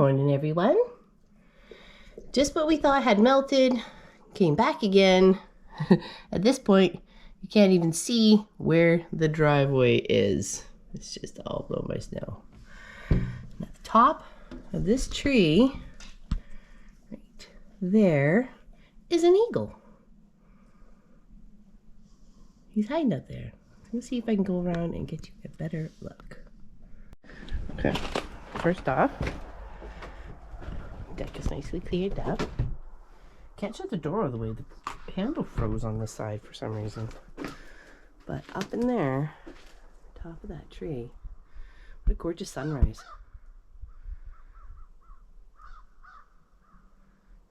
morning, everyone. Just what we thought had melted came back again. At this point, you can't even see where the driveway is. It's just all blown by snow. And at the top of this tree, right there, is an eagle. He's hiding up there. Let's see if I can go around and get you a better look. Okay, first off, deck is nicely cleared up. Can't shut the door all the way. The handle froze on this side for some reason. But up in there, top of that tree, what a gorgeous sunrise.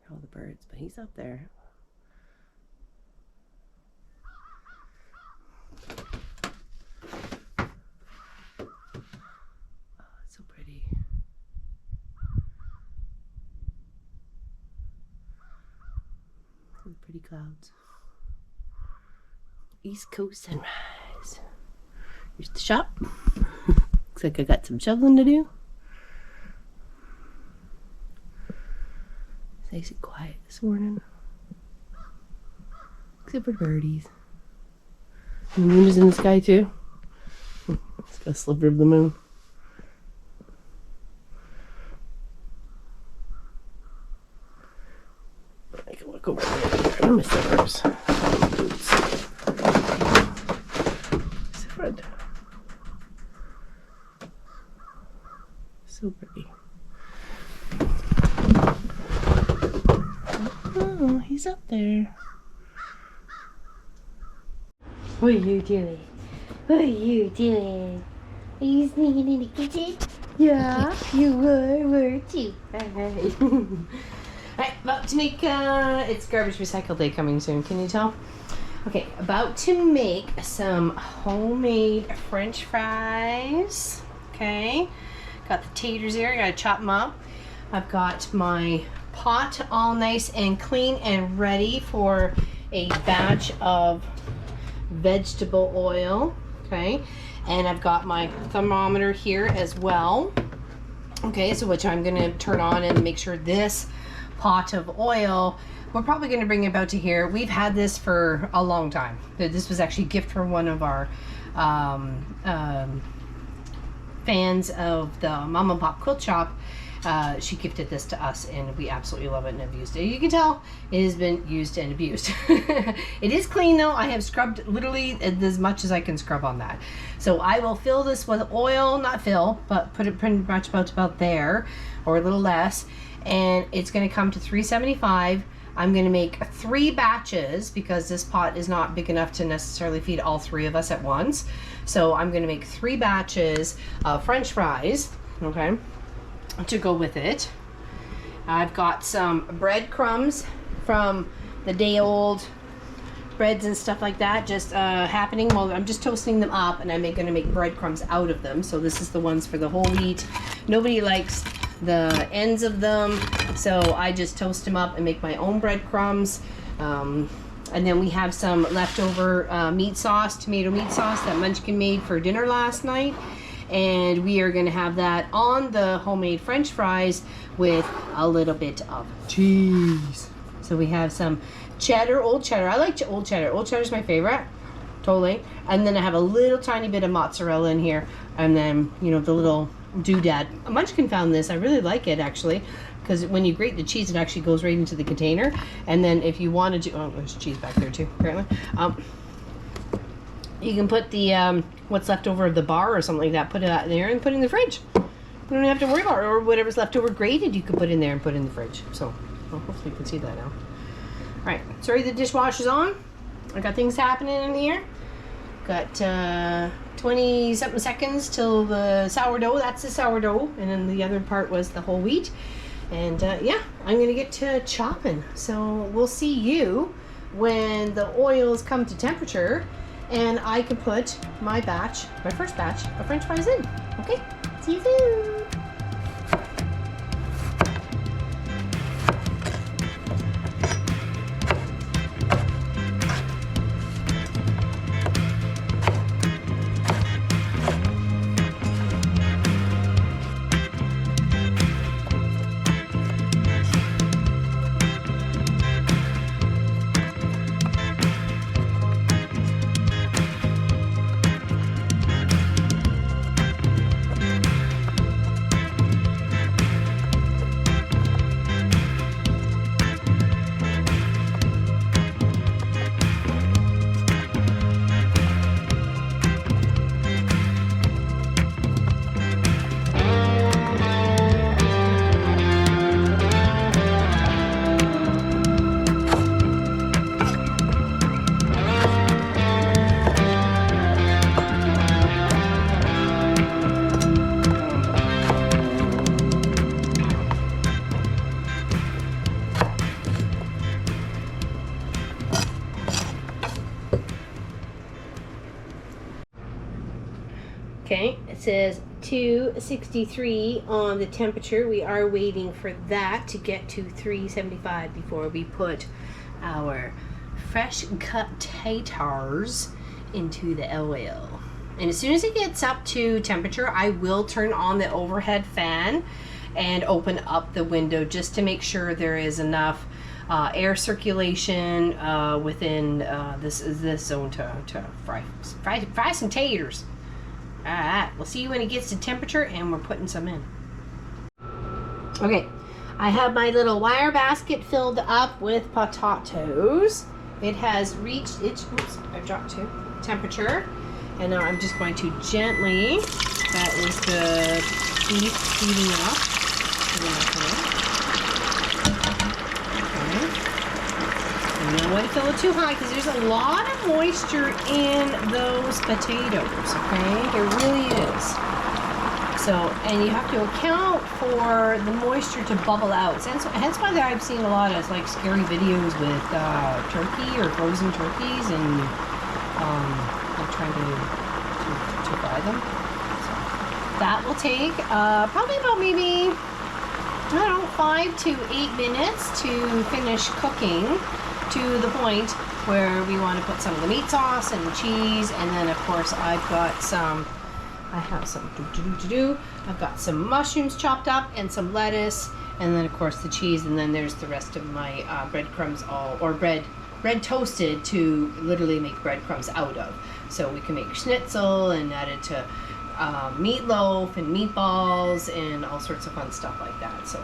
All the birds, but he's up there. Oh, it's so pretty. Pretty clouds. East Coast sunrise. Here's the shop. Looks like I got some shoveling to do. It's nice and quiet this morning. Except for birdies. The moon is in the sky too. It's got a sliver of the moon. I can walk over there. I miss the slippers. Boots. It's the front. So pretty. Oh, he's up there. What are you doing? What are you doing? Are you sneaking in the kitchen? Yeah, you were, weren't you? Alright, about to make, it's garbage recycle day coming soon, can you tell? Okay, about to make some homemade French fries. Okay, got the taters here, I gotta chop them up. I've got my pot all nice and clean and ready for a batch of vegetable oil. Okay, and I've got my thermometer here as well. Okay, so which I'm gonna turn on and make sure this pot of oil, we're probably going to bring it about to here. We've had this for a long time. This was actually a gift from one of our fans of the Mom and Pop Quilt Shop. She gifted this to us and we absolutely love it and have used it. You can tell it has been used and abused. It is clean though. I have scrubbed literally as much as I can scrub on that. So I will fill this with oil, not fill, but put it pretty much about there or a little less. And it's going to come to $3.75. I'm going to make 3 batches because this pot is not big enough to necessarily feed all 3 of us at once. So I'm going to make 3 batches of French fries, okay, to go with it. I've got some breadcrumbs from the day old breads and stuff like that just happening. Well, I'm just toasting them up and I'm going to make breadcrumbs out of them. So this is the ones for the whole wheat. Nobody likes the ends of them, so I just toast them up and make my own breadcrumbs. And then we have some leftover meat sauce, tomato meat sauce that Munchkin made for dinner last night, and we are going to have that on the homemade French fries with a little bit of cheese. So we have some cheddar, old cheddar. I like old cheddar. Old cheddar is my favorite, totally. And then I have a little tiny bit of mozzarella in here, and then, you know, the little doodad. Munchkin found this. I really like it actually, because when you grate the cheese, it actually goes right into the container. And then if you wanted to, oh, there's cheese back there too, apparently. You can put the what's left over of the bar or something like that, put it out there and put it in the fridge. You don't have to worry about it. Or whatever's left over grated, you can put in there and put in the fridge. So, well, hopefully you can see that now. All right, sorry the dishwasher's on. I got things happening in here. Got 20 something seconds till the sourdough. That's the sourdough, and then the other part was the whole wheat. And yeah, I'm gonna get to chopping. So we'll see you when the oils come to temperature and I can put my first batch of French fries in. Okay, see you soon. Okay, it says 263 on the temperature. We are waiting for that to get to 375 before we put our fresh cut tatars into the oil. And as soon as it gets up to temperature, I will turn on the overhead fan and open up the window just to make sure there is enough air circulation within this zone to fry some taters. All right, we'll see you when it gets to temperature, and we're putting some in. Okay, I have my little wire basket filled up with potatoes. It has reached its, oops, I dropped to temperature, and now I'm just going to gently, that is the beef heating up. You don't want to fill it too high because there's a lot of moisture in those potatoes, okay? There really is. So, and you have to account for the moisture to bubble out. Hence why I've seen a lot of like scary videos with turkey or frozen turkeys and I'm trying to fry them. So that will take probably about maybe, I don't know, 5 to 8 minutes to finish cooking, to the point where we want to put some of the meat sauce and the cheese, and then of course I've got some I've got some mushrooms chopped up and some lettuce, and then of course the cheese, and then there's the rest of my breadcrumbs, bread toasted to literally make breadcrumbs out of. So we can make schnitzel and add it to meatloaf and meatballs and all sorts of fun stuff like that. So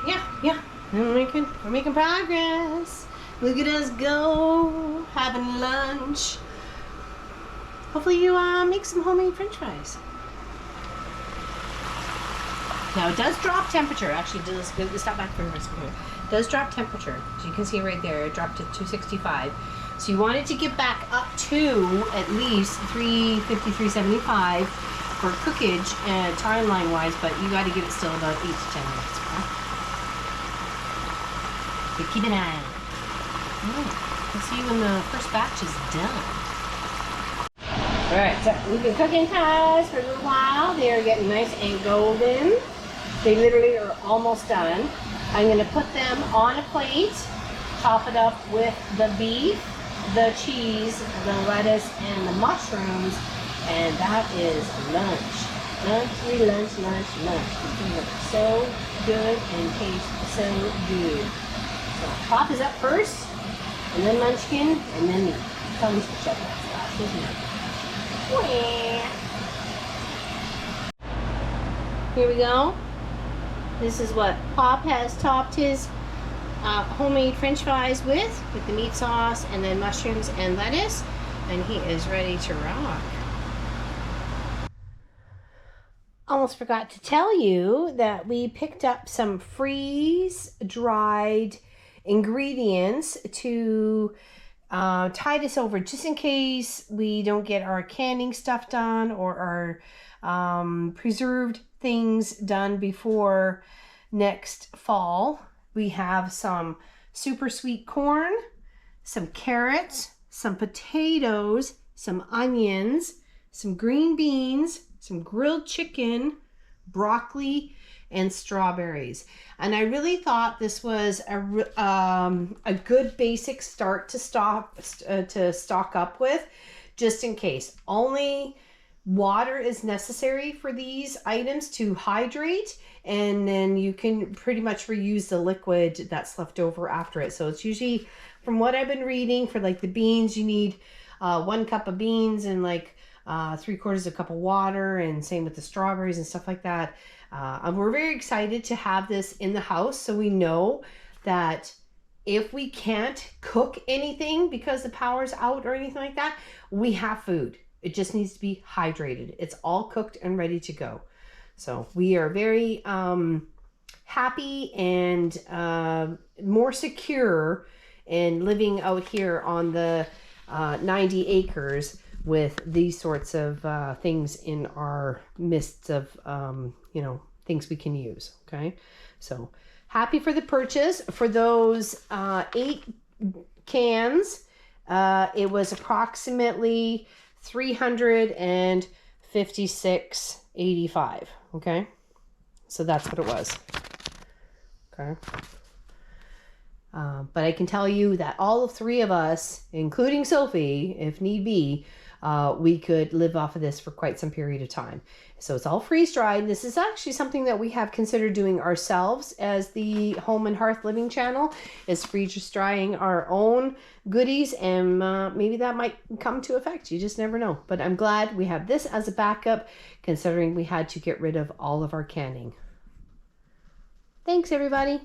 yeah, we're making progress. Look at us go, having lunch. Hopefully you make some homemade french fries. Now it does drop temperature. Actually, let's stop back for a second. It does drop temperature. As you can see right there, it dropped to 265. So you want it to get back up to at least 350, 375 for cookage and timeline wise, but you got to give it still about 8 to 10 minutes. Okay? But keep an eye on it. We'll see when the first batch is done. Alright, so we've been cooking pies for a little while. They are getting nice and golden. They literally are almost done. I'm going to put them on a plate, top it up with the beef, the cheese, the lettuce, and the mushrooms, and that is lunch. Lunch. It looks so good and tastes so good. So top is up first, and then munchkin, and then meat. Tell me to shut that stuff, isn't it? Here we go. This is what Pop has topped his homemade french fries with the meat sauce and then mushrooms and lettuce, and he is ready to rock. Almost forgot to tell you that we picked up some freeze-dried ingredients to tide us over just in case we don't get our canning stuff done or our preserved things done before next fall. We have some super sweet corn, some carrots, some potatoes, some onions, some green beans, some grilled chicken, broccoli, and strawberries. And I really thought this was a good basic start to stock up with, just in case. Only water is necessary for these items to hydrate, and then you can pretty much reuse the liquid that's left over after it. So it's usually, from what I've been reading, for like the beans, you need 1 cup of beans and like 3/4 cup of water, and same with the strawberries and stuff like that. And we're very excited to have this in the house, so we know that if we can't cook anything because the power's out or anything like that, we have food. It just needs to be hydrated. It's all cooked and ready to go. So we are very happy and more secure in living out here on the 90 acres with these sorts of things in our midst of, things we can use. Okay. So happy for the purchase. For those 8 cans, it was approximately $350. $56.85. Okay, so that's what it was. Okay. But I can tell you that all three of us, including Sophie, if need be, we could live off of this for quite some period of time. So it's all freeze dried. This is actually something that we have considered doing ourselves as the Home and Hearth Living channel, is freeze drying our own goodies, and maybe that might come to effect. You just never know. But I'm glad we have this as a backup, considering we had to get rid of all of our canning. Thanks, everybody.